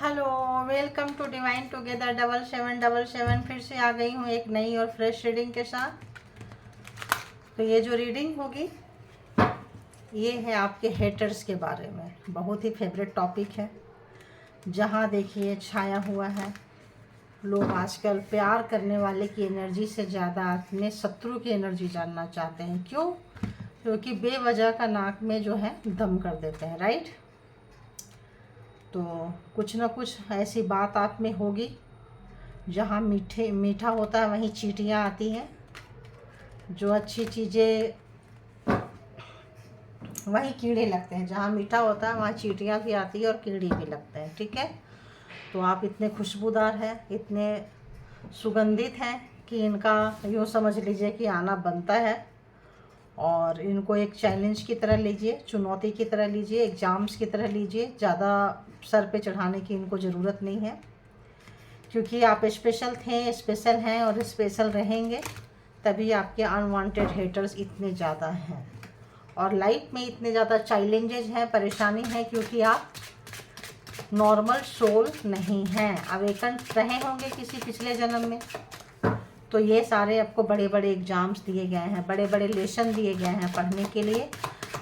Hello, welcome to divine together 7777। फिर से आ गई हूँ एक नई और फ्रेश रीडिंग के साथ। तो ये जो रीडिंग होगी ये है आपके हेटर्स के बारे में। बहुत ही फेवरेट टॉपिक है, जहाँ देखिए छाया हुआ है। लोग आजकल प्यार करने वाले की एनर्जी से ज़्यादा अपने शत्रु की एनर्जी जानना चाहते हैं। क्यों? क्योंकि बेवजह का नाक में जो है दम कर देते हैं, राइट। तो कुछ ना कुछ ऐसी बात आप में होगी, जहाँ मीठा होता है वहीं चींटियाँ आती हैं। जो अच्छी चीज़ें वहीं कीड़े लगते हैं। जहाँ मीठा होता है वहाँ चींटियाँ भी आती है और कीड़े भी लगते हैं, ठीक है। तो आप इतने खुशबूदार हैं, इतने सुगंधित हैं कि इनका यूँ समझ लीजिए कि आना बनता है। और इनको एक चैलेंज की तरह लीजिए, चुनौती की तरह लीजिए, एग्ज़ाम्स की तरह लीजिए। ज़्यादा सर पे चढ़ाने की इनको ज़रूरत नहीं है, क्योंकि आप स्पेशल थे, स्पेशल हैं और स्पेशल रहेंगे। तभी आपके अनवांटेड हेटर्स इतने ज़्यादा हैं और लाइफ में इतने ज़्यादा चैलेंजेस हैं, परेशानी है, क्योंकि आप नॉर्मल सोल नहीं हैं। अवेकन रहे होंगे किसी पिछले जन्म में। तो ये सारे आपको बड़े बड़े एग्ज़ाम्स दिए गए हैं, बड़े बड़े लेसन दिए गए हैं पढ़ने के लिए।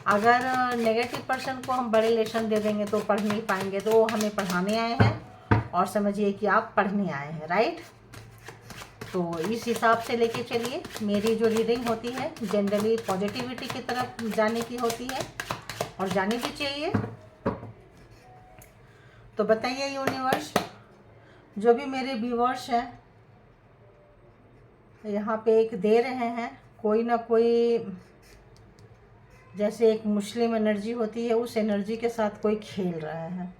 अगर नेगेटिव पर्सन को हम बड़े लेसन दे देंगे तो पढ़ नहीं पाएंगे। तो वो हमें पढ़ाने आए हैं और समझिए कि आप पढ़ने आए हैं, राइट। तो इस हिसाब से लेके चलिए। मेरी जो रीडिंग होती है जनरली पॉजिटिविटी की तरफ जाने की होती है और जानी भी चाहिए। तो बताइए यूनिवर्स, जो भी मेरे व्यूवर्स हैं यहाँ पे एक दे रहे हैं, कोई ना कोई, जैसे एक मुस्लिम एनर्जी होती है उस एनर्जी के साथ कोई खेल रहा है।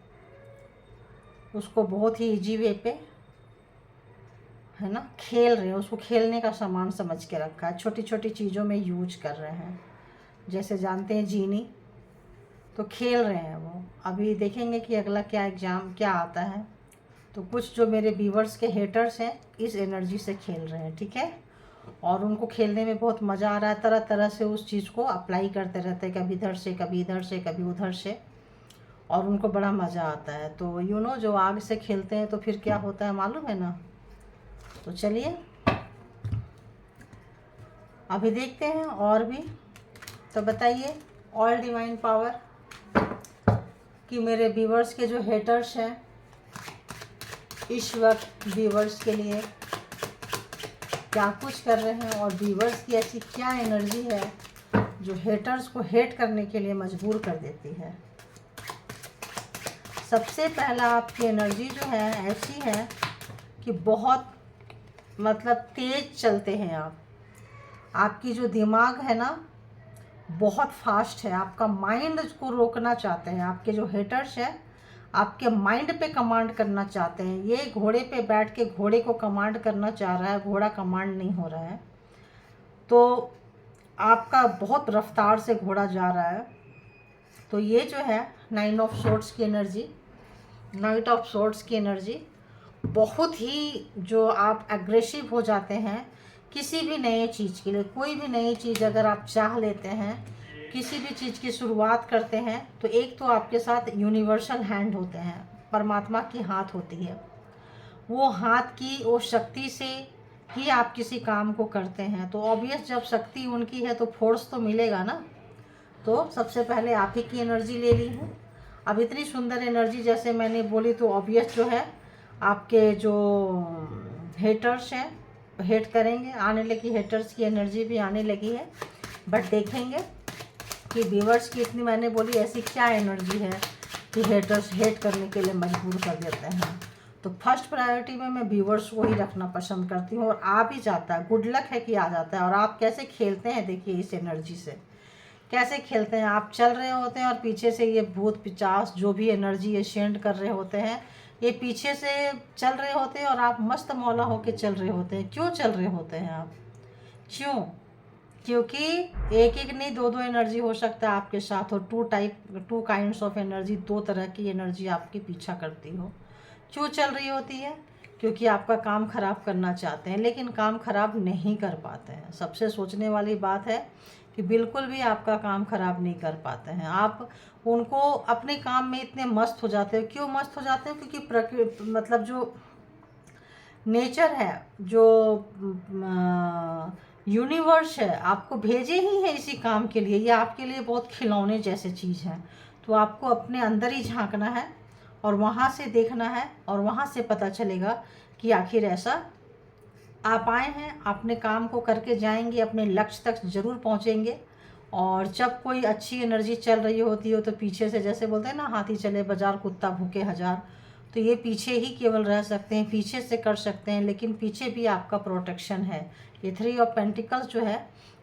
उसको बहुत ही इजी वे पे, है ना, खेल रहे हैं। उसको खेलने का सामान समझ के रखा है, छोटी छोटी चीज़ों में यूज कर रहे हैं। जैसे जानते हैं जीनी, तो खेल रहे हैं वो। अभी देखेंगे कि अगला क्या एग्ज़ाम क्या आता है। तो कुछ जो मेरे व्यूवर्स के हेटर्स हैं इस एनर्जी से खेल रहे हैं, ठीक है। और उनको खेलने में बहुत मज़ा आ रहा है। तरह तरह से उस चीज़ को अप्लाई करते रहते हैं, कभी इधर से, कभी इधर से, कभी उधर से, और उनको बड़ा मज़ा आता है। तो जो आग से खेलते हैं तो फिर क्या होता है मालूम है ना। तो चलिए अभी देखते हैं और भी। तो बताइए ऑल डिवाइन पावर कि मेरे व्यूवर्स के जो हेटर्स हैं इस वक्त व्यूवर्स के लिए क्या कुछ कर रहे हैं, और व्यूवर्स की ऐसी क्या एनर्जी है जो हेटर्स को हेट करने के लिए मजबूर कर देती है। सबसे पहला आपकी एनर्जी जो है ऐसी है कि बहुत मतलब तेज चलते हैं आप। आपकी जो दिमाग है ना बहुत फास्ट है। आपका माइंड को रोकना चाहते हैं। आपके जो हेटर्स हैं आपके माइंड पे कमांड करना चाहते हैं। ये घोड़े पे बैठ के घोड़े को कमांड करना चाह रहा है, घोड़ा कमांड नहीं हो रहा है। तो आपका बहुत रफ्तार से घोड़ा जा रहा है। तो ये जो है नाइन ऑफ सोर्ड्स की एनर्जी, नाइट ऑफ सोर्ड्स की एनर्जी, बहुत ही जो आप एग्रेसिव हो जाते हैं किसी भी नए चीज़ के लिए। कोई भी नई चीज़ अगर आप चाह लेते हैं, किसी भी चीज़ की शुरुआत करते हैं, तो एक तो आपके साथ यूनिवर्सल हैंड होते हैं, परमात्मा की हाथ होती है। वो हाथ की वो शक्ति से ही आप किसी काम को करते हैं। तो ऑब्वियस जब शक्ति उनकी है तो फोर्स तो मिलेगा ना। तो सबसे पहले आप ही की एनर्जी ले ली हूँ। अब इतनी सुंदर एनर्जी जैसे मैंने बोली, तो ऑब्वियस जो है आपके जो हेटर्स हैं हेट करेंगे। आने लगी हेटर्स की एनर्जी भी आने लगी है। बट देखेंगे कि व्यूवर्स की इतनी मैंने बोली ऐसी क्या एनर्जी है कि हेटर्स हेट करने के लिए मजबूर कर देते हैं। तो फर्स्ट प्रायोरिटी में मैं व्यूवर्स को ही रखना पसंद करती हूँ और आ भी जाता है। गुड लक है कि आ जाता है। और आप कैसे खेलते हैं देखिए इस एनर्जी से, कैसे खेलते हैं। आप चल रहे होते हैं और पीछे से ये भूत पिचास जो भी एनर्जी ये सेंड कर रहे होते हैं, ये पीछे से चल रहे होते हैं और आप मस्त मौला होके चल रहे होते हैं। क्यों चल रहे होते हैं आप? क्यों? क्योंकि एक एक नहीं दो दो एनर्जी हो सकता है आपके साथ, और टू काइंड्स ऑफ एनर्जी, दो तरह की एनर्जी आपके पीछा करती हो। क्यों चल रही होती है? क्योंकि आपका काम ख़राब करना चाहते हैं, लेकिन काम ख़राब नहीं कर पाते हैं। सबसे सोचने वाली बात है कि बिल्कुल भी आपका काम ख़राब नहीं कर पाते हैं। आप उनको अपने काम में इतने मस्त हो जाते हो। क्यों मस्त हो जाते हैं? क्योंकि प्रकृति मतलब जो नेचर है, जो यूनिवर्स है, आपको भेजे ही है इसी काम के लिए। ये आपके लिए बहुत खिलौने जैसे चीज़ है। तो आपको अपने अंदर ही झांकना है और वहाँ से देखना है और वहाँ से पता चलेगा कि आखिर ऐसा आप आए हैं, अपने काम को करके जाएंगे, अपने लक्ष्य तक ज़रूर पहुँचेंगे। और जब कोई अच्छी एनर्जी चल रही होती हो तो पीछे से, जैसे बोलते हैं ना, हाथी चले बाजार कुत्ता भूखे हजार, तो ये पीछे ही केवल रह सकते हैं, पीछे से कर सकते हैं, लेकिन पीछे भी आपका प्रोटेक्शन है। ये 3 ऑफ पेंटिकल्स जो है,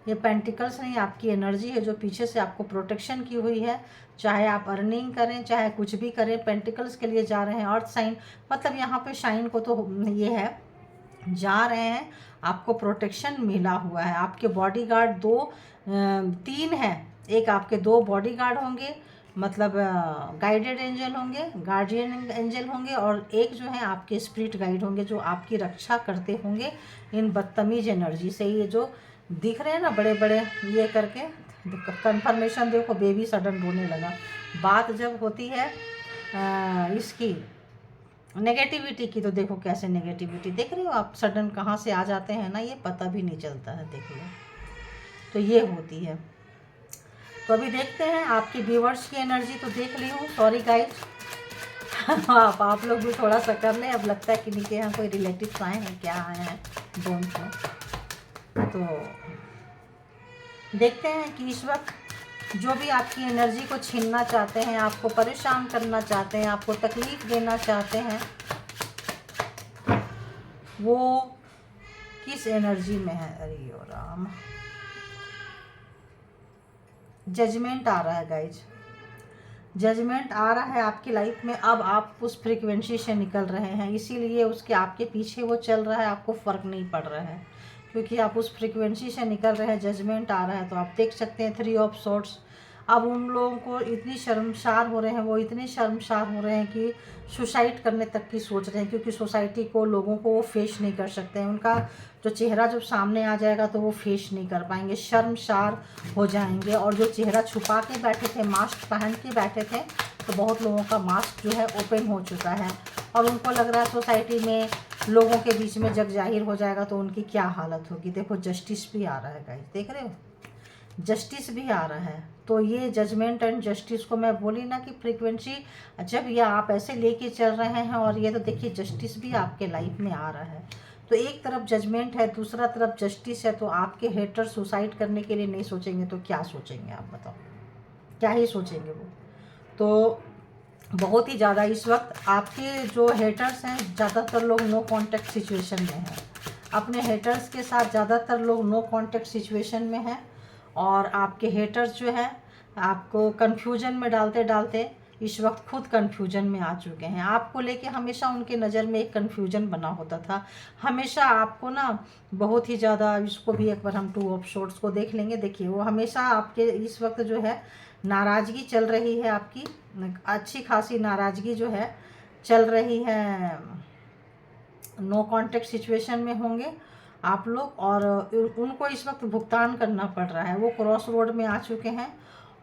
ये पेंटिकल्स नहीं, आपकी एनर्जी है जो पीछे से आपको प्रोटेक्शन की हुई है। चाहे आप अर्निंग करें, चाहे कुछ भी करें, पेंटिकल्स के लिए जा रहे हैं। अर्थ साइन मतलब यहाँ पे शाइन को तो ये है, जा रहे हैं, आपको प्रोटेक्शन मिला हुआ है। आपके बॉडीगार्ड 3 हैं। एक आपके 2 बॉडीगार्ड होंगे, मतलब गाइडेड एंजल होंगे, गार्डियन एंजल होंगे, और एक जो है आपके स्पिरिट गाइड होंगे जो आपकी रक्षा करते होंगे इन बदतमीज एनर्जी से। ये जो दिख रहे हैं ना बड़े बड़े ये करके, कंफर्मेशन देखो, बेबी सडन रोने लगा। बात जब होती है इसकी नेगेटिविटी की, तो देखो कैसे नेगेटिविटी देख रहे हो आप, सडन कहाँ से आ जाते हैं ना, ये पता भी नहीं चलता है, देख लो। तो ये होती है। तो अभी देखते हैं आपके व्यूवर्स की एनर्जी तो देख ली हूँ, सॉरी गाइज। आप लोग भी थोड़ा सा कर लें। अब लगता है कि नीचे यहाँ कोई रिलेटिव्स आए हैं, क्या आए हैं, डोंट नो। तो देखते हैं कि इस वक्त जो भी आपकी एनर्जी को छीनना चाहते हैं, आपको परेशान करना चाहते हैं, आपको तकलीफ देना चाहते हैं, वो किस एनर्जी में है। अरे ओ राम, जजमेंट आ रहा है गाइज, जजमेंट आ रहा है आपकी लाइफ में। अब आप उस फ्रीक्वेंसी से निकल रहे हैं, इसीलिए उसके आपके पीछे वो चल रहा है, आपको फ़र्क नहीं पड़ रहा है, क्योंकि आप उस फ्रीक्वेंसी से निकल रहे हैं। जजमेंट आ रहा है तो आप देख सकते हैं 3 ऑफ सोर्ट्स। अब उन लोगों को इतनी शर्मसार हो रहे हैं, वो इतने शर्मसार हो रहे हैं कि सुसाइड करने तक की सोच रहे हैं, क्योंकि सोसाइटी को, लोगों को वो फेस नहीं कर सकते हैं। उनका जो चेहरा जब सामने आ जाएगा तो वो फेस नहीं कर पाएंगे, शर्मसार हो जाएंगे। और जो चेहरा छुपा के बैठे थे, मास्क पहन के बैठे थे, तो बहुत लोगों का मास्क जो है ओपन हो चुका है और उनको लग रहा है सोसाइटी में, लोगों के बीच में जग जाहिर हो जाएगा तो उनकी क्या हालत होगी। देखो जस्टिस भी आ रहा है गाइस, देख रहे हो, जस्टिस भी आ रहा है। तो ये जजमेंट एंड जस्टिस को मैं बोली ना कि फ्रीक्वेंसी जब ये आप ऐसे लेके चल रहे हैं, और ये तो देखिए जस्टिस भी आपके लाइफ में आ रहा है। तो एक तरफ जजमेंट है, दूसरा तरफ जस्टिस है। तो आपके हेटर सुसाइड करने के लिए नहीं सोचेंगे तो क्या सोचेंगे आप बताओ, क्या ही सोचेंगे वो। तो बहुत ही ज़्यादा इस वक्त आपके जो हेटर्स हैं, ज़्यादातर लोग नो कांटेक्ट सिचुएशन में हैं। अपने हेटर्स के साथ ज़्यादातर लोग नो कांटेक्ट सिचुएशन में हैं, और आपके हेटर्स जो है आपको कन्फ्यूजन में डालते डालते इस वक्त खुद कन्फ्यूजन में आ चुके हैं। आपको लेके हमेशा उनके नज़र में एक कन्फ्यूजन बना होता था, हमेशा आपको ना बहुत ही ज़्यादा। इसको भी एक बार हम 2 ऑफ सोर्ट्स को देख लेंगे। देखिए वो हमेशा आपके इस वक्त जो है नाराज़गी चल रही है, आपकी अच्छी खासी नाराज़गी जो है चल रही है। नो कांटेक्ट सिचुएशन में होंगे आप लोग, और उनको इस वक्त भुगतान करना पड़ रहा है। वो क्रॉस रोड में आ चुके हैं,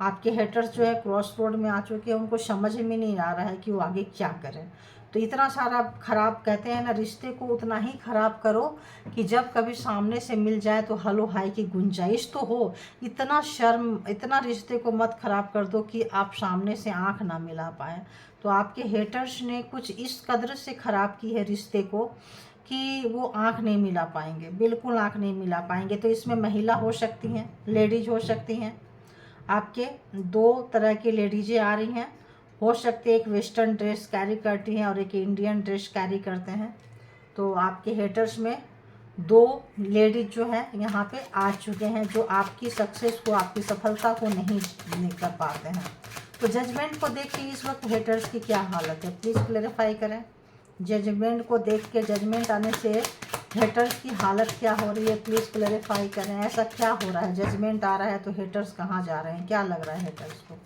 आपके हेटर्स जो है क्रॉस रोड में आ चुके हैं। उनको समझ में नहीं आ रहा है कि वो आगे क्या करें। तो इतना सारा खराब, कहते हैं ना, रिश्ते को उतना ही खराब करो कि जब कभी सामने से मिल जाए तो हलो हाय की गुंजाइश तो हो। इतना शर्म, इतना रिश्ते को मत खराब कर दो कि आप सामने से आंख ना मिला पाए। तो आपके हेटर्स ने कुछ इस कदर से ख़राब की है रिश्ते को कि वो आंख नहीं मिला पाएंगे, बिल्कुल आंख नहीं मिला पाएंगे। तो इसमें महिला हो सकती हैं, लेडीज हो सकती हैं। आपके 2 तरह की लेडीजें आ रही हैं, हो सकते एक वेस्टर्न ड्रेस कैरी करती हैं और एक इंडियन ड्रेस कैरी करते हैं। तो आपके हेटर्स में 2 लेडीज जो है यहाँ पे आ चुके हैं, जो आपकी सक्सेस को, आपकी सफलता को नहीं कर पाते हैं। तो जजमेंट को देख के इस वक्त हेटर्स की क्या हालत है, प्लीज़ क्लेरिफाई करें। जजमेंट को देख के, जजमेंट आने से हेटर्स की हालत क्या हो रही है, प्लीज़ क्लेरिफाई करें। ऐसा क्या हो रहा है, जजमेंट आ रहा है तो हेटर्स कहाँ जा रहे हैं, क्या लग रहा है हेटर्स को।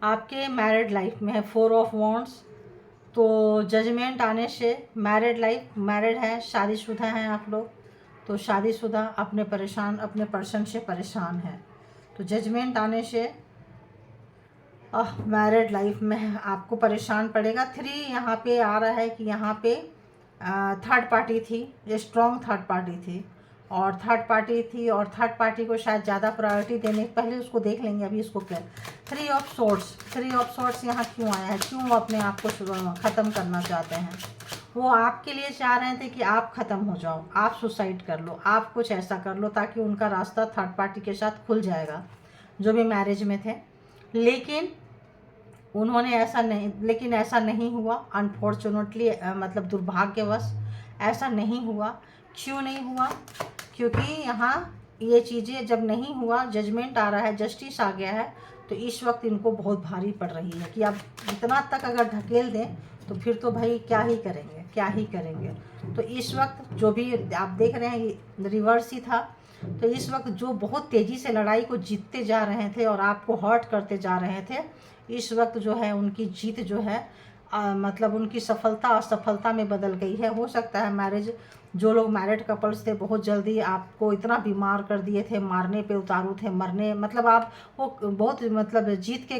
आपके मैरिड लाइफ में है 4 ऑफ वॉन्ड्स, तो जजमेंट आने से मैरिड लाइफ, मैरिड है, शादीशुदा हैं आप लोग, तो शादीशुदा अपने पर्सन से परेशान है। तो जजमेंट आने से मैरिड लाइफ में आपको परेशान पड़ेगा। 3 यहाँ पे आ रहा है कि यहाँ पे थर्ड पार्टी थी, स्ट्रॉन्ग थर्ड पार्टी थी, और थर्ड पार्टी को शायद ज़्यादा प्रायोरिटी देने, पहले उसको देख लेंगे, अभी इसको क्या। 3 ऑफ सोर्ट्स यहाँ क्यों आया है, क्यों वो अपने आप को ख़त्म करना चाहते हैं। वो आपके लिए चाह रहे थे कि आप ख़त्म हो जाओ, आप सुसाइड कर लो, आप कुछ ऐसा कर लो ताकि उनका रास्ता थर्ड पार्टी के साथ खुल जाएगा, जो भी मैरिज में थे। लेकिन ऐसा नहीं हुआ, अनफॉर्चुनेटली, मतलब दुर्भाग्यवश ऐसा नहीं हुआ। क्यों नहीं हुआ? क्योंकि यहाँ ये चीज़ें जब नहीं हुआ, जजमेंट आ रहा है, जस्टिस आ गया है, तो इस वक्त इनको बहुत भारी पड़ रही है कि अब इतना तक अगर ढकेल दें तो फिर तो भाई क्या ही करेंगे। तो इस वक्त जो भी आप देख रहे हैं रिवर्स ही था। तो इस वक्त जो बहुत तेज़ी से लड़ाई को जीतते जा रहे थे और आपको हर्ट करते जा रहे थे, इस वक्त जो है उनकी जीत जो है मतलब उनकी सफलता असफलता में बदल गई है। हो सकता है मैरिज, जो लोग मैरिड कपल्स थे, बहुत जल्दी आपको इतना बीमार कर दिए थे, मारने पे उतारू थे, मरने मतलब आप वो बहुत मतलब जीत के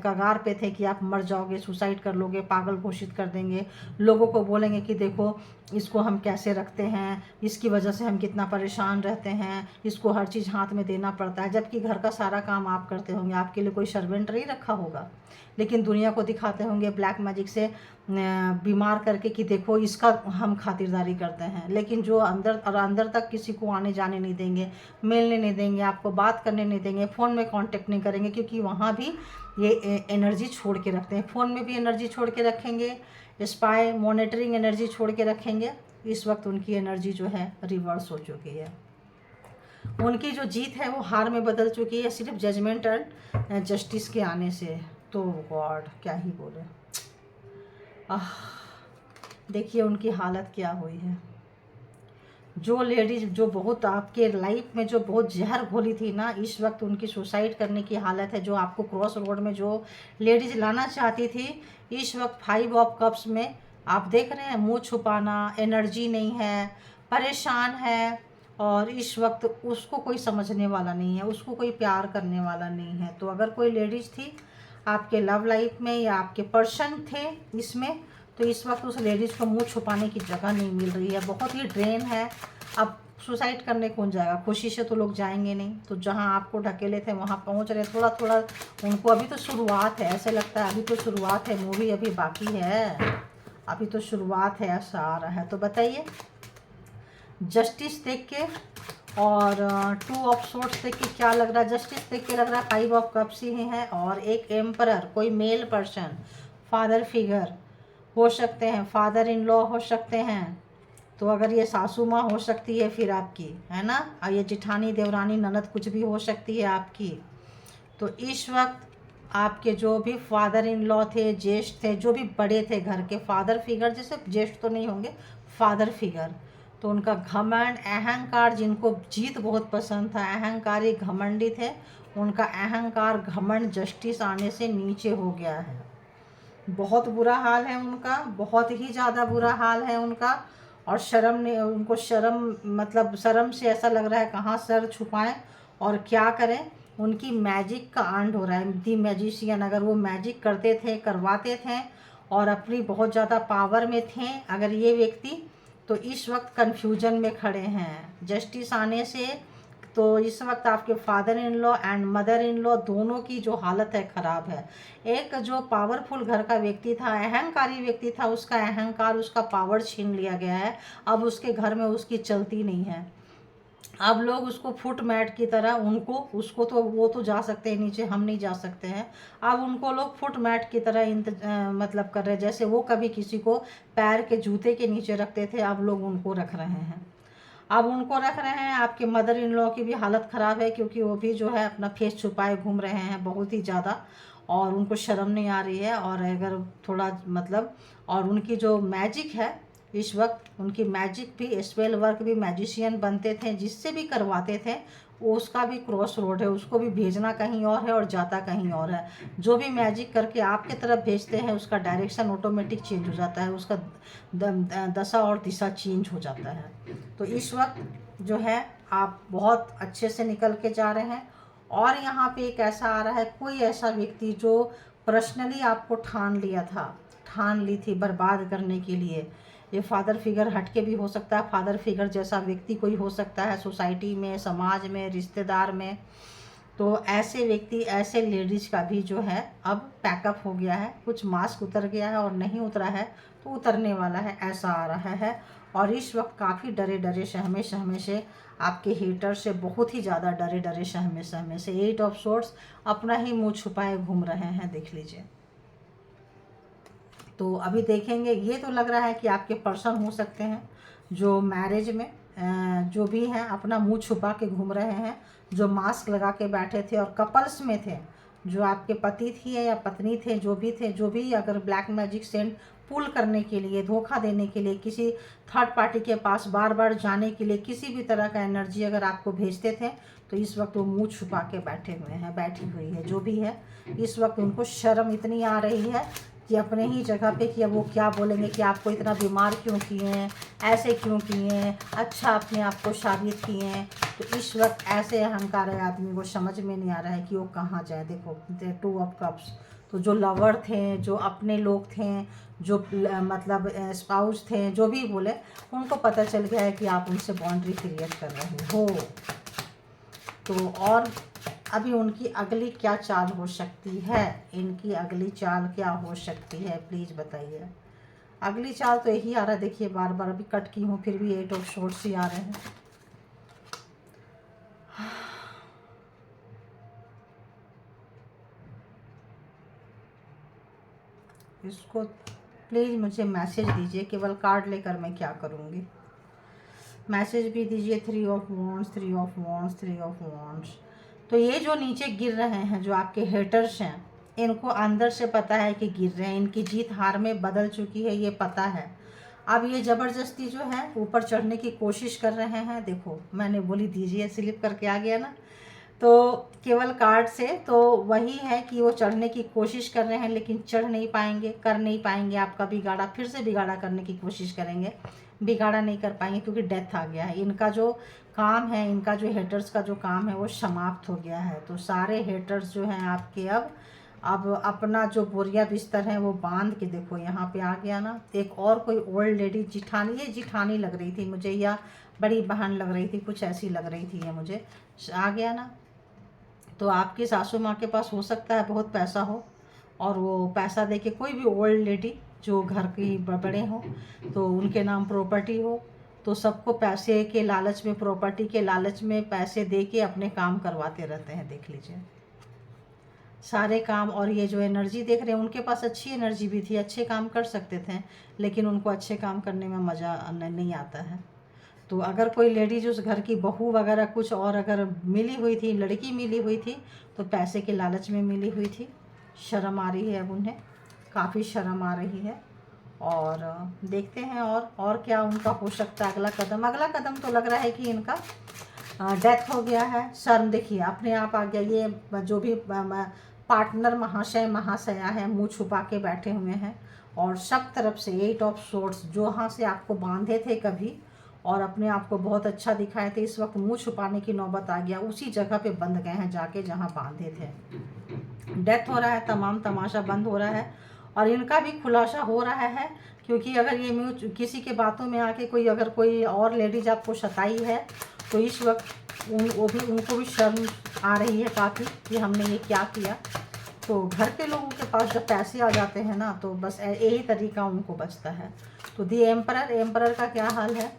कगार पे थे कि आप मर जाओगे, सुसाइड कर लोगे, पागल घोषित कर देंगे, लोगों को बोलेंगे कि देखो इसको हम कैसे रखते हैं, इसकी वजह से हम कितना परेशान रहते हैं, इसको हर चीज़ हाथ में देना पड़ता है, जबकि घर का सारा काम आप करते होंगे, आपके लिए कोई सर्वेंट नहीं रखा होगा, लेकिन दुनिया को दिखाते होंगे ब्लैक मैजिक से बीमार करके कि देखो इसका हम खातिरदारी करते हैं। लेकिन जो अंदर तक किसी को आने जाने नहीं देंगे, मिलने नहीं देंगे, आपको बात करने नहीं देंगे, फ़ोन में कांटेक्ट नहीं करेंगे, क्योंकि वहाँ भी ये एनर्जी छोड़ के रखते हैं। फ़ोन में भी एनर्जी छोड़ के रखेंगे, स्पाई मॉनिटरिंग एनर्जी छोड़ के रखेंगे। इस वक्त उनकी एनर्जी जो है रिवर्स हो चुकी है, उनकी जो जीत है वो हार में बदल चुकी है, सिर्फ जजमेंट एंड जस्टिस के आने से। तो गॉड क्या ही बोले। देखिए उनकी हालत क्या हुई है। जो लेडीज जो बहुत आपके लाइफ में जो बहुत जहर घोली थी ना, इस वक्त उनकी सुसाइड करने की हालत है। जो आपको क्रॉस रोड में जो लेडीज लाना चाहती थी, इस वक्त 5 ऑफ कप्स में आप देख रहे हैं मुंह छुपाना, एनर्जी नहीं है, परेशान है, और इस वक्त उसको कोई समझने वाला नहीं है, उसको कोई प्यार करने वाला नहीं है। तो अगर कोई लेडीज़ थी आपके लव लाइफ में या आपके पर्सन थे इसमें, तो इस वक्त उस लेडीज़ को मुंह छुपाने की जगह नहीं मिल रही है, बहुत ही ड्रेन है। अब सुसाइड करने कौन जाएगा, खुशी से तो लोग जाएंगे नहीं। तो जहां आपको ढकेले थे वहां पहुंच रहे, थोड़ा थोड़ा उनको। अभी तो शुरुआत है, ऐसे लगता है अभी तो शुरुआत है, मूवी अभी बाकी है, अभी तो शुरुआत है, ऐसा आ रहा है। तो बताइए जस्टिस देख के और 2 ऑफ सोर्ट्स देख के क्या लग रहा है? जस्टिस देख के लग रहा है 5 ऑफ कप्स ही है, और एक एम्परर, कोई मेल पर्सन, फादर फिगर हो सकते हैं, फादर इन लॉ हो सकते हैं। तो अगर ये सासू माँ हो सकती है फिर आपकी, है ना, और ये जिठानी देवरानी ननद कुछ भी हो सकती है आपकी। तो इस वक्त आपके जो भी फादर इन लॉ थे, ज्येष्ठ थे, जो भी बड़े थे घर के, फादर फिगर, जैसे ज्येष्ठ तो नहीं होंगे, फादर फिगर, तो उनका घमंड, अहंकार, जिनको जीत बहुत पसंद था, अहंकारी घमंडी थे, उनका अहंकार घमंड जस्टिस आने से नीचे हो गया है। बहुत बुरा हाल है उनका, बहुत ही ज़्यादा बुरा हाल है उनका। और शर्म ने उनको, शर्म मतलब शर्म से ऐसा लग रहा है कहाँ सर छुपाएं और क्या करें। उनकी मैजिक का एंड हो रहा है। दी मैजिशियन, अगर वो मैजिक करते थे, करवाते थे और अपनी बहुत ज़्यादा पावर में थे अगर ये व्यक्ति, तो इस वक्त कन्फ्यूजन में खड़े हैं जस्टिस आने से। तो इस वक्त आपके father in law and mother in law दोनों की जो हालत है ख़राब है। एक जो पावरफुल घर का व्यक्ति था, अहंकारी व्यक्ति था, उसका अहंकार, उसका पावर छीन लिया गया है। अब उसके घर में उसकी चलती नहीं है। अब लोग उसको फुट मैट की तरह, उसको तो वो तो जा सकते हैं नीचे, हम नहीं जा सकते हैं। अब उनको लोग फुट मैट की तरह मतलब कर रहे हैं, जैसे वो कभी किसी को पैर के जूते के नीचे रखते थे, अब लोग उनको रख रहे हैं। अब उनको रख रहे हैं। आपके मदर इन लॉ की भी हालत ख़राब है, क्योंकि वो भी जो है अपना फेस छुपाए घूम रहे हैं बहुत ही ज़्यादा, और उनको शर्म नहीं आ रही है। और अगर थोड़ा मतलब, और उनकी जो मैजिक है इस वक्त उनकी मैजिक भी, स्पेल वर्क भी, मैजिशियन बनते थे, जिससे भी करवाते थे उसका भी क्रॉस रोड है, उसको भी भेजना कहीं और है और जाता कहीं और है। जो भी मैजिक करके आपके तरफ भेजते हैं उसका डायरेक्शन ऑटोमेटिक चेंज हो जाता है, उसका दशा और दिशा चेंज हो जाता है। तो इस वक्त जो है आप बहुत अच्छे से निकल के जा रहे हैं। और यहाँ पे एक ऐसा आ रहा है, कोई ऐसा व्यक्ति जो पर्सनली आपको ठान ली थी बर्बाद करने के लिए। ये फादर फिगर हटके भी हो सकता है, फादर फिगर जैसा व्यक्ति कोई हो सकता है, सोसाइटी में, समाज में, रिश्तेदार में। तो ऐसे व्यक्ति, ऐसे लेडीज का भी जो है अब पैकअप हो गया है, कुछ मास्क उतर गया है और नहीं उतरा है तो उतरने वाला है, ऐसा आ रहा है। और इस वक्त काफ़ी डरे डरे सहमे से, आपके हेटर से बहुत ही ज़्यादा डरे डरे सहमे से 8 ऑफ सोर्ट्स अपना ही मुंह छुपाए घूम रहे हैं, देख लीजिए। तो अभी देखेंगे, ये तो लग रहा है कि आपके पर्सन हो सकते हैं जो मैरिज में जो भी हैं अपना मुंह छुपा के घूम रहे हैं, जो मास्क लगा के बैठे थे और कपल्स में थे, जो आपके पति थी या पत्नी थे, जो भी अगर ब्लैक मैजिक सेंट पुल करने के लिए, धोखा देने के लिए, किसी थर्ड पार्टी के पास बार बार जाने के लिए, किसी भी तरह का एनर्जी अगर आपको भेजते थे, तो इस वक्त वो मुंह छुपा के बैठी हुई है, जो भी है। इस वक्त उनको शर्म इतनी आ रही है कि अपने ही जगह पे कि अब वो क्या बोलेंगे कि आपको इतना बीमार क्यों किए हैं, ऐसे क्यों किए हैं, अच्छा अपने आप को साबित किए हैं। तो इस वक्त ऐसे अहंकार है आदमी को समझ में नहीं आ रहा है कि वो कहाँ जाए। देखो 2 ऑफ कप्स, तो जो लवर थे, जो अपने लोग थे, जो मतलब स्पाउस थे, जो भी बोले, उनको पता चल गया है कि आप उनसे बाउंड्री क्रिएट कर रहे हो। तो और अभी उनकी अगली क्या चाल हो सकती है, इनकी अगली चाल क्या हो सकती है, प्लीज़ बताइए। अगली चाल तो यही आ रहा है, देखिए बार बार अभी कट की हूँ फिर भी 8 ऑफ सोर्ट्स ही आ रहे हैं। इसको प्लीज़ मुझे मैसेज दीजिए, केवल कार्ड लेकर मैं क्या करूँगी। मैसेज भी दीजिए। 3 of wands, 3 of wands, 3 of wands. तो ये जो नीचे गिर रहे हैं, जो आपके हेटर्स हैं, इनको अंदर से पता है कि गिर रहे हैं, इनकी जीत हार में बदल चुकी है, ये पता है। अब ये ज़बरदस्ती जो है ऊपर चढ़ने की कोशिश कर रहे हैं। देखो मैंने बोली दीजिए, स्लिप करके आ गया ना। तो केवल कार्ड से तो वही है कि वो चढ़ने की कोशिश कर रहे हैं, लेकिन चढ़ नहीं पाएंगे, कर नहीं पाएंगे। आपका बिगाड़ा फिर से बिगाड़ा करने की कोशिश करेंगे, बिगाड़ा नहीं कर पाएंगे क्योंकि डेथ आ गया है। इनका जो काम है, इनका जो हेटर्स का जो काम है वो समाप्त हो गया है। तो सारे हेटर्स जो हैं आपके अब अपना जो बोरिया बिस्तर है वो बांध के, देखो यहाँ पे आ गया ना। एक और कोई ओल्ड लेडी, जिठानी, ये जिठानी लग रही थी मुझे या बड़ी बहन लग रही थी, कुछ ऐसी लग रही थी ये मुझे, आ गया ना। तो आपकी सासू माँ के पास हो सकता है बहुत पैसा हो, और वो पैसा दे के कोई भी ओल्ड लेडी जो घर की बड़े हो तो उनके नाम प्रॉपर्टी हो, तो सबको पैसे के लालच में, प्रॉपर्टी के लालच में पैसे दे के अपने काम करवाते रहते हैं। देख लीजिए सारे काम। और ये जो एनर्जी देख रहे हैं, उनके पास अच्छी एनर्जी भी थी, अच्छे काम कर सकते थे, लेकिन उनको अच्छे काम करने में मज़ा नहीं आता है। तो अगर कोई लेडीज उस घर की बहू वगैरह कुछ और अगर मिली हुई थी, लड़की मिली हुई थी, तो पैसे के लालच में मिली हुई थी। शर्म आ रही है अब उन्हें, काफ़ी शर्म आ रही है। और देखते हैं और क्या उनका हो सकता है अगला कदम। अगला कदम तो लग रहा है कि इनका डेथ हो गया है। शर्म देखिए अपने आप आ गया। ये जो भी पार्टनर महाशय महाशया है, मुंह छुपा के बैठे हुए हैं, और सब तरफ से 8 ऑफ सोर्ट्स, जो हाँ से आपको बांधे थे कभी और अपने आप को बहुत अच्छा दिखाए थे, इस वक्त मुंह छुपाने की नौबत आ गया, उसी जगह पे बंद गए हैं जाके जहाँ बांधे थे। डेथ हो रहा है, तमाम तमाशा बंद हो रहा है, और इनका भी खुलासा हो रहा है। क्योंकि अगर ये किसी के बातों में आके अगर कोई और लेडीज आपको सताई है, तो इस वक्त उनको भी शर्म आ रही है काफ़ी कि हमने ये क्या किया। तो घर के लोगों के पास जब पैसे आ जाते हैं ना, तो बस यही तरीका उनको बचता है। तो दी एम्परर का क्या हाल है।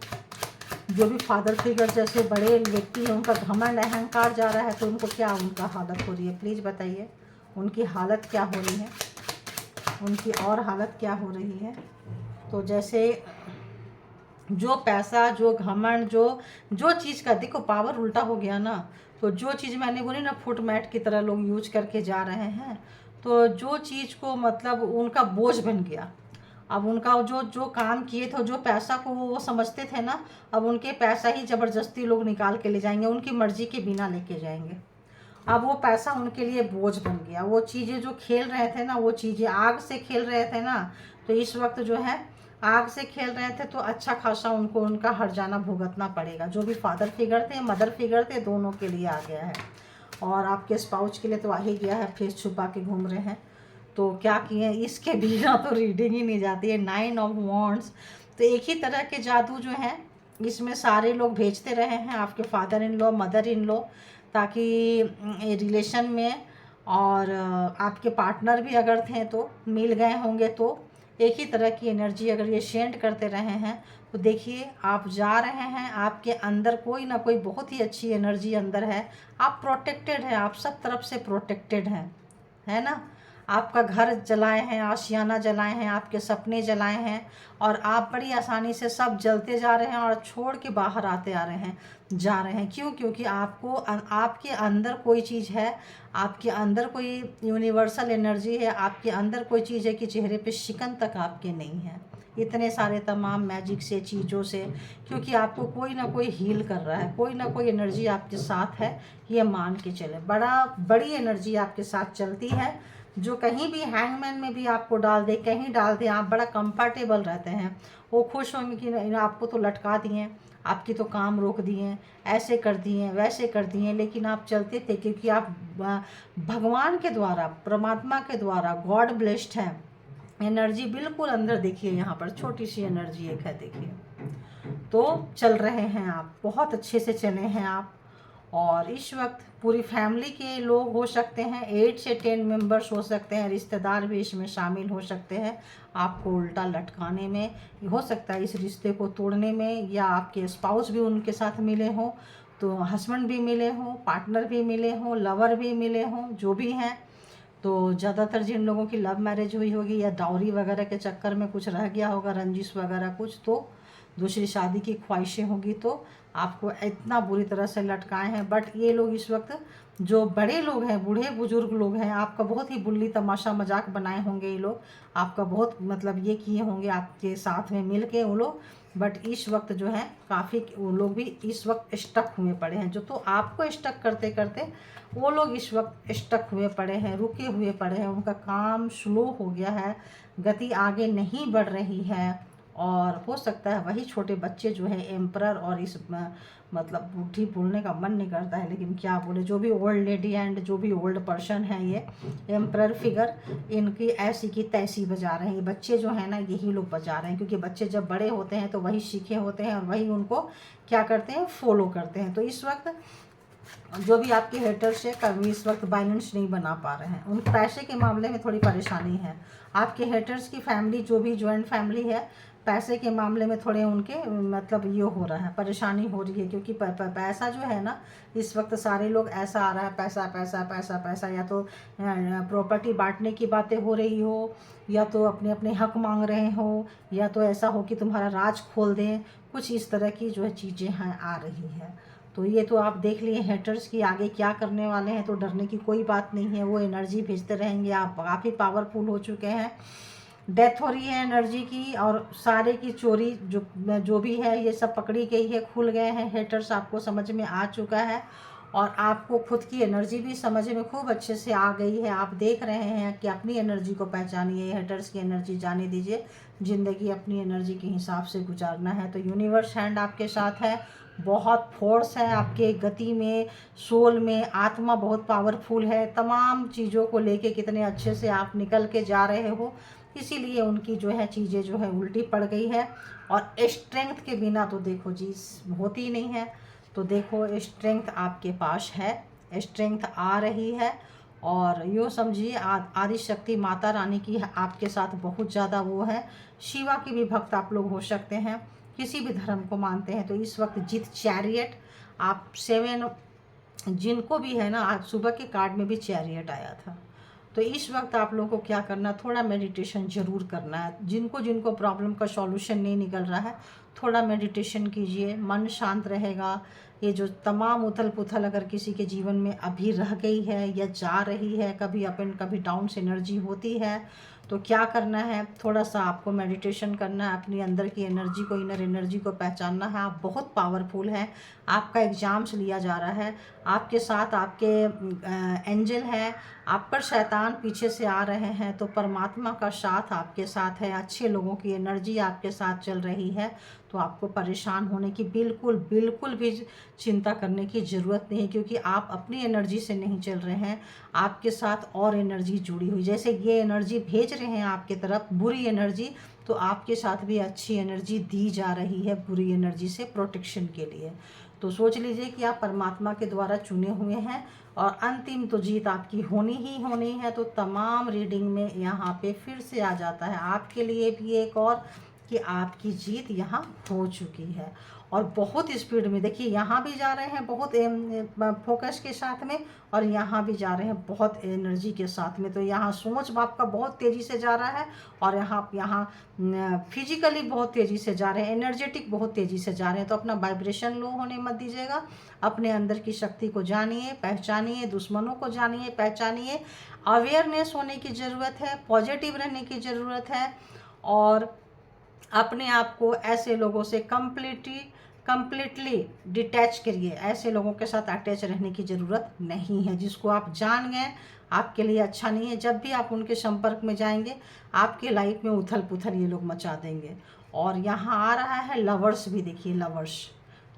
जो भी फादर फिगर जैसे बड़े व्यक्ति हैं, उनका घमंड अहंकार जा रहा है, तो उनको क्या उनका हालत हो रही है, प्लीज़ बताइए। उनकी हालत क्या हो रही है, उनकी और हालत क्या हो रही है। तो जैसे जो पैसा, जो घमंड, जो चीज़ का देखो पावर उल्टा हो गया ना। तो जो चीज़ मैंने बोली ना, फुट मैट की तरह लोग यूज करके जा रहे हैं, तो जो चीज़ को मतलब उनका बोझ बन गया, अब उनका जो जो काम किए थे, जो पैसा को वो समझते थे ना, अब उनके पैसा ही ज़बरदस्ती लोग निकाल के ले जाएंगे, उनकी मर्जी के बिना लेके जाएंगे। अब वो पैसा उनके लिए बोझ बन गया। वो चीज़ें जो खेल रहे थे ना, वो चीज़ें आग से खेल रहे थे ना, तो इस वक्त जो है आग से खेल रहे थे, तो अच्छा खासा उनको उनका हर्जाना भुगतना पड़ेगा। जो भी फादर फिगर थे, मदर फिगर थे, दोनों के लिए आ गया है। और आपके स्पाउस के लिए तो आ ही गया है, फेस छुपा के घूम रहे हैं। तो क्या किए, इसके बिना तो रीडिंग ही नहीं जाती है। 9 ऑफ वॉन्ड्स, तो एक ही तरह के जादू जो है इसमें सारे लोग भेजते रहे हैं, आपके father in law, mother in law, ताकि रिलेशन में, और आपके पार्टनर भी अगर थे तो मिल गए होंगे, तो एक ही तरह की एनर्जी अगर ये सेंड करते रहे हैं, तो देखिए आप जा रहे हैं, आपके अंदर कोई ना कोई बहुत ही अच्छी एनर्जी अंदर है। आप प्रोटेक्टेड हैं, आप सब तरफ से प्रोटेक्टेड हैं, है ना। आपका घर जलाए हैं, आशियाना जलाए हैं, आपके सपने जलाए हैं, और आप बड़ी आसानी से सब जलते जा रहे हैं और छोड़ के बाहर आते आ रहे हैं, जा रहे हैं। क्यों? क्योंकि आपको आपके अंदर कोई चीज़ है, आपके अंदर कोई यूनिवर्सल एनर्जी है, आपके अंदर कोई चीज़ है कि चेहरे पे शिकन तक आपके नहीं है, इतने सारे तमाम मैजिक से, चीज़ों से, क्योंकि आपको कोई ना कोई हील कर रहा है, कोई ना कोई एनर्जी आपके साथ है, ये मान के चले। बड़ी एनर्जी आपके साथ चलती है, जो कहीं भी हैंगमैन में भी आपको डाल दे, कहीं डाल दे, आप बड़ा कंफर्टेबल रहते हैं। वो खुश होंगे कि आपको तो लटका दिए, आपकी तो काम रोक दिए, ऐसे कर दिए, वैसे कर दिए, लेकिन आप चलते थे, क्योंकि आप भगवान के द्वारा, परमात्मा के द्वारा गॉड ब्लेस्ड हैं। एनर्जी बिल्कुल अंदर देखिए, यहाँ पर छोटी सी एनर्जी एक है, देखिए। तो चल रहे हैं आप, बहुत अच्छे से चले हैं आप। और इस वक्त पूरी फैमिली के लोग हो सकते हैं, 8 से 10 मेंबर्स हो सकते हैं, रिश्तेदार भी इसमें शामिल हो सकते हैं, आपको उल्टा लटकाने में, हो सकता है इस रिश्ते को तोड़ने में, या आपके स्पाउस भी उनके साथ मिले हों, तो हस्बैंड भी मिले हों, पार्टनर भी मिले हों, लवर भी मिले हों, जो भी हैं। तो ज़्यादातर जिन लोगों की लव मैरिज हुई होगी, या डाउरी वगैरह के चक्कर में कुछ रह गया होगा, रंजिश वगैरह कुछ, तो दूसरी शादी की ख्वाहिशें होगी, तो आपको इतना बुरी तरह से लटकाए हैं। बट ये लोग इस वक्त, जो बड़े लोग हैं, बूढ़े बुजुर्ग लोग हैं, आपका बहुत ही बुल्ली तमाशा मजाक बनाए होंगे ये लोग, आपका बहुत मतलब ये किए होंगे आपके साथ में मिल के वो लोग। बट इस वक्त जो है काफ़ी वो लोग भी इस वक्त स्टक हुए पड़े हैं, जो तो आपको स्टक करते करते वो लोग इस वक्त स्टक हुए पड़े हैं, रुके हुए पड़े हैं, उनका काम स्लो हो गया है, गति आगे नहीं बढ़ रही है। और हो सकता है वही छोटे बच्चे जो है एम्परर, और इस मतलब बूढ़ी बोलने का मन नहीं करता है, लेकिन क्या बोले, जो भी ओल्ड लेडी एंड जो भी ओल्ड पर्सन है, ये एम्परर फिगर, इनकी ऐसी की तैसी बजा रहे हैं। ये बच्चे जो है ना, यही लोग बजा रहे हैं, क्योंकि बच्चे जब बड़े होते हैं तो वही सीखे होते हैं, और वही उनको क्या करते हैं, फॉलो करते हैं। तो इस वक्त जो भी आपके हेटर्स है, कभी इस वक्त बैलेंस नहीं बना पा रहे हैं, उन पैसे के मामले में थोड़ी परेशानी है। आपके हेटर्स की फैमिली, जो भी जॉइंट फैमिली है, पैसे के मामले में थोड़े उनके मतलब ये हो रहा है, परेशानी हो रही है, क्योंकि पैसा जो है ना, इस वक्त सारे लोग ऐसा आ रहा है, पैसा पैसा पैसा पैसा, या तो प्रॉपर्टी बांटने की बातें हो रही हो, या तो अपने अपने हक मांग रहे हो, या तो ऐसा हो कि तुम्हारा राज खोल दें, कुछ इस तरह की जो है चीज़ें हैं आ रही है। तो ये तो आप देख लिए हेटर्स की आगे क्या करने वाले हैं, तो डरने की कोई बात नहीं है, वो एनर्जी भेजते रहेंगे। आप काफ़ी पावरफुल हो चुके हैं, डेथ हो रही है एनर्जी की, और सारे की चोरी जो भी है ये सब पकड़ी गई है, खुल गए हैं हेटर्स, आपको समझ में आ चुका है, और आपको खुद की एनर्जी भी समझ में खूब अच्छे से आ गई है। आप देख रहे हैं कि अपनी एनर्जी को पहचानिए, हेटर्स की एनर्जी जाने दीजिए, ज़िंदगी अपनी एनर्जी के हिसाब से गुजारना है। तो यूनिवर्स हैंड आपके साथ है, बहुत फोर्स है आपके गति में, सोल में, आत्मा बहुत पावरफुल है, तमाम चीज़ों को लेके कितने अच्छे से आप निकल के जा रहे हो, इसीलिए उनकी जो है चीज़ें जो है उल्टी पड़ गई है। और स्ट्रेंथ के बिना तो देखो जी होती नहीं है, तो देखो स्ट्रेंथ आपके पास है, स्ट्रेंथ आ रही है। और यूँ समझिए आदि शक्ति माता रानी की आपके साथ बहुत ज़्यादा वो है। शिवा की भी भक्त आप लोग हो सकते हैं, किसी भी धर्म को मानते हैं, तो इस वक्त जित चैरियट आप 7 जिनको भी है ना, आज सुबह के कार्ड में भी चैरियट आया था। तो इस वक्त आप लोगों को क्या करना, थोड़ा मेडिटेशन ज़रूर करना है। जिनको जिनको प्रॉब्लम का सॉल्यूशन नहीं निकल रहा है, थोड़ा मेडिटेशन कीजिए, मन शांत रहेगा। ये जो तमाम उथल पुथल अगर किसी के जीवन में अभी रह गई है या जा रही है, कभी अप एंड कभी डाउन एनर्जी होती है, तो क्या करना है, थोड़ा सा आपको मेडिटेशन करना है, अपनी अंदर की एनर्जी को, इनर एनर्जी को पहचानना है। आप बहुत पावरफुल हैं, आपका एग्ज़ाम्स लिया जा रहा है, आपके साथ आपके एंजल हैं, आप पर शैतान पीछे से आ रहे हैं, तो परमात्मा का साथ आपके साथ है, अच्छे लोगों की एनर्जी आपके साथ चल रही है। तो आपको परेशान होने की बिल्कुल भी चिंता करने की ज़रूरत नहीं है, क्योंकि आप अपनी एनर्जी से नहीं चल रहे हैं, आपके साथ और एनर्जी जुड़ी हुई। जैसे ये एनर्जी भेज रहे हैं आपके तरफ बुरी एनर्जी, तो आपके साथ भी अच्छी एनर्जी दी जा रही है बुरी एनर्जी से प्रोटेक्शन के लिए। तो सोच लीजिए कि आप परमात्मा के द्वारा चुने हुए हैं और अंतिम तो जीत आपकी होनी ही होनी है। तो तमाम रीडिंग में यहाँ पे फिर से आ जाता है आपके लिए भी एक और, कि आपकी जीत यहाँ हो चुकी है। और बहुत स्पीड में देखिए, यहाँ भी जा रहे हैं बहुत फोकस के साथ में, और यहाँ भी जा रहे हैं बहुत एनर्जी के साथ में। तो यहाँ सोच आपका बहुत तेज़ी से जा रहा है, और यहाँ फिजिकली बहुत तेज़ी से जा रहे हैं, एनर्जेटिक बहुत तेज़ी से जा रहे हैं। तो अपना वाइब्रेशन लो होने मत दीजिएगा, अपने अंदर की शक्ति को जानिए, पहचानिए, दुश्मनों को जानिए, पहचानिए। अवेयरनेस होने की ज़रूरत है, पॉजिटिव रहने की ज़रूरत है, और अपने आप को ऐसे लोगों से कंप्लीटली डिटैच करिए। ऐसे लोगों के साथ अटैच रहने की ज़रूरत नहीं है, जिसको आप जान गए आपके लिए अच्छा नहीं है। जब भी आप उनके संपर्क में जाएंगे, आपके लाइफ में उथल पुथल ये लोग मचा देंगे। और यहाँ आ रहा है लवर्स भी, देखिए लवर्स,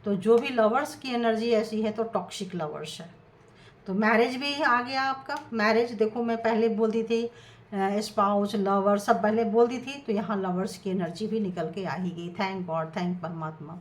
तो जो भी लवर्स की एनर्जी ऐसी है तो टॉक्सिक लवर्स है। तो मैरिज भी आ गया आपका, मैरिज देखो मैं पहले बोलती थी स्पाउस, लवर सब पहले बोल दी थी, तो यहाँ लवर्स की एनर्जी भी निकल के आ ही गई। थैंक गॉड, थैंक परमात्मा।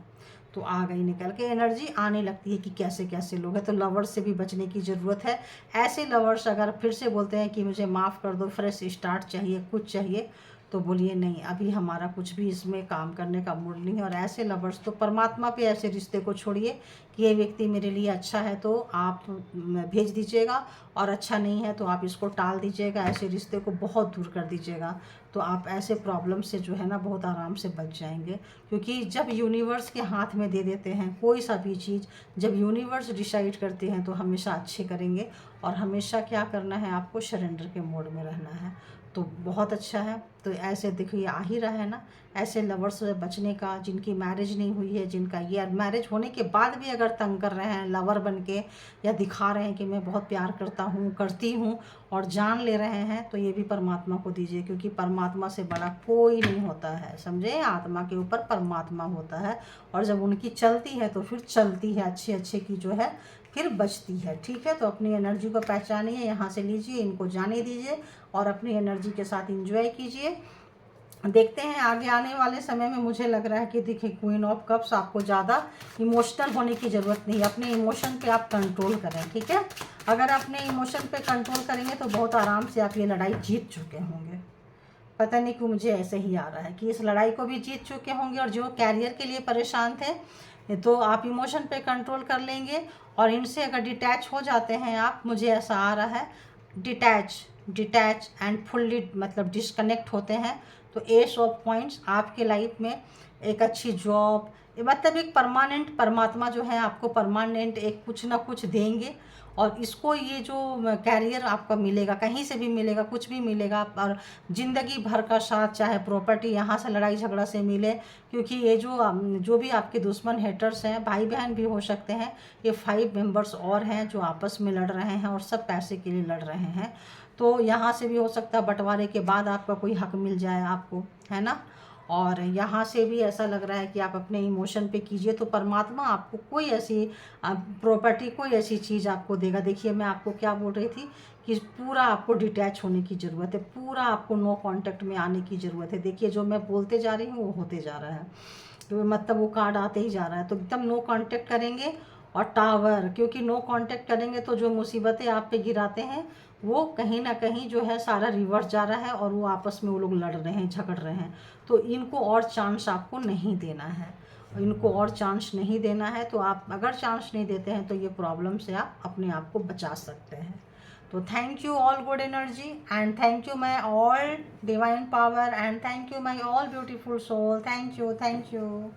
तो आ गई निकल के एनर्जी, आने लगती है कि कैसे कैसे लोग हैं। तो लवर्स से भी बचने की ज़रूरत है। ऐसे लवर्स अगर फिर से बोलते हैं कि मुझे माफ़ कर दो, फ्रेश स्टार्ट चाहिए, कुछ चाहिए, तो बोलिए नहीं, अभी हमारा कुछ भी इसमें काम करने का मूड नहीं है। और ऐसे लवर्स तो परमात्मा पे ऐसे रिश्ते को छोड़िए कि ये व्यक्ति मेरे लिए अच्छा है तो आप भेज दीजिएगा, और अच्छा नहीं है तो आप इसको टाल दीजिएगा, ऐसे रिश्ते को बहुत दूर कर दीजिएगा। तो आप ऐसे प्रॉब्लम से जो है ना बहुत आराम से बच जाएंगे। क्योंकि जब यूनिवर्स के हाथ में दे देते हैं कोई सा भी चीज़, जब यूनिवर्स डिसाइड करते हैं तो हमेशा अच्छे करेंगे। और हमेशा क्या करना है, आपको सरेंडर के मोड में रहना है। तो बहुत अच्छा है। तो ऐसे देखिए आ ही रहा है ना, ऐसे लवर्स से बचने का, जिनकी मैरिज नहीं हुई है, जिनका ये मैरिज होने के बाद भी अगर तंग कर रहे हैं लवर बन के, या दिखा रहे हैं कि मैं बहुत प्यार करता हूँ, करती हूँ, और जान ले रहे हैं, तो ये भी परमात्मा को दीजिए। क्योंकि परमात्मा से बड़ा कोई नहीं होता है, समझे। आत्मा के ऊपर परमात्मा होता है, और जब उनकी चलती है तो फिर चलती है, अच्छे अच्छे की जो है फिर बचती है। ठीक है, तो अपनी एनर्जी को पहचानिए, यहाँ से लीजिए, इनको जाने दीजिए, और अपनी एनर्जी के साथ एंजॉय कीजिए। देखते हैं आगे आने वाले समय में। मुझे लग रहा है कि देखिए क्वीन ऑफ कप्स, आपको ज़्यादा इमोशनल होने की ज़रूरत नहीं है, अपने इमोशन पे आप कंट्रोल करें। ठीक है, अगर अपने इमोशन पे कंट्रोल करेंगे तो बहुत आराम से आप ये लड़ाई जीत चुके होंगे। पता नहीं क्यों मुझे ऐसे ही आ रहा है कि इस लड़ाई को भी जीत चुके होंगे। और जो कैरियर के लिए परेशान थे, तो आप इमोशन पे कंट्रोल कर लेंगे, और इनसे अगर डिटैच हो जाते हैं आप, मुझे ऐसा आ रहा है, डिटैच एंड फुल्ली मतलब डिस्कनेक्ट होते हैं, तो एस ऑफ पॉइंट्स आपके लाइफ में एक अच्छी जॉब, मतलब एक परमानेंट, परमात्मा जो है आपको परमानेंट एक कुछ ना कुछ देंगे। और इसको ये जो कैरियर आपका मिलेगा, कहीं से भी मिलेगा, कुछ भी मिलेगा, और ज़िंदगी भर का साथ, चाहे प्रॉपर्टी यहाँ से लड़ाई झगड़ा से मिले। क्योंकि ये जो भी आपके दुश्मन हेटर्स हैं, भाई बहन भी हो सकते हैं, ये 5 मेंबर्स और हैं जो आपस में लड़ रहे हैं, और सब पैसे के लिए लड़ रहे हैं। तो यहाँ से भी हो सकता है बंटवारे के बाद आपका कोई हक मिल जाए आपको, है ना। और यहाँ से भी ऐसा लग रहा है कि आप अपने इमोशन पे कीजिए, तो परमात्मा आपको कोई ऐसी प्रॉपर्टी, कोई ऐसी चीज़ आपको देगा। देखिए मैं आपको क्या बोल रही थी कि पूरा आपको डिटैच होने की ज़रूरत है, पूरा आपको नो कांटेक्ट में आने की ज़रूरत है। देखिए जो मैं बोलते जा रही हूँ वो होते जा रहा है, तो मतलब वो कार्ड आते ही जा रहा है। तो एकदम नो कांटेक्ट करेंगे, और टावर, क्योंकि नो कांटेक्ट करेंगे तो जो मुसीबतें आप पे गिराते हैं वो कहीं ना कहीं जो है सारा रिवर्स जा रहा है, और वो आपस में वो लोग लड़ रहे हैं, झगड़ रहे हैं। तो इनको और चांस आपको नहीं देना है, इनको और चांस नहीं देना है। तो आप अगर चांस नहीं देते हैं तो ये प्रॉब्लम से आप अपने आप को बचा सकते हैं। तो thank you all good energy, and thank you my all divine power, and thank you my all beautiful soul. Thank you, thank you.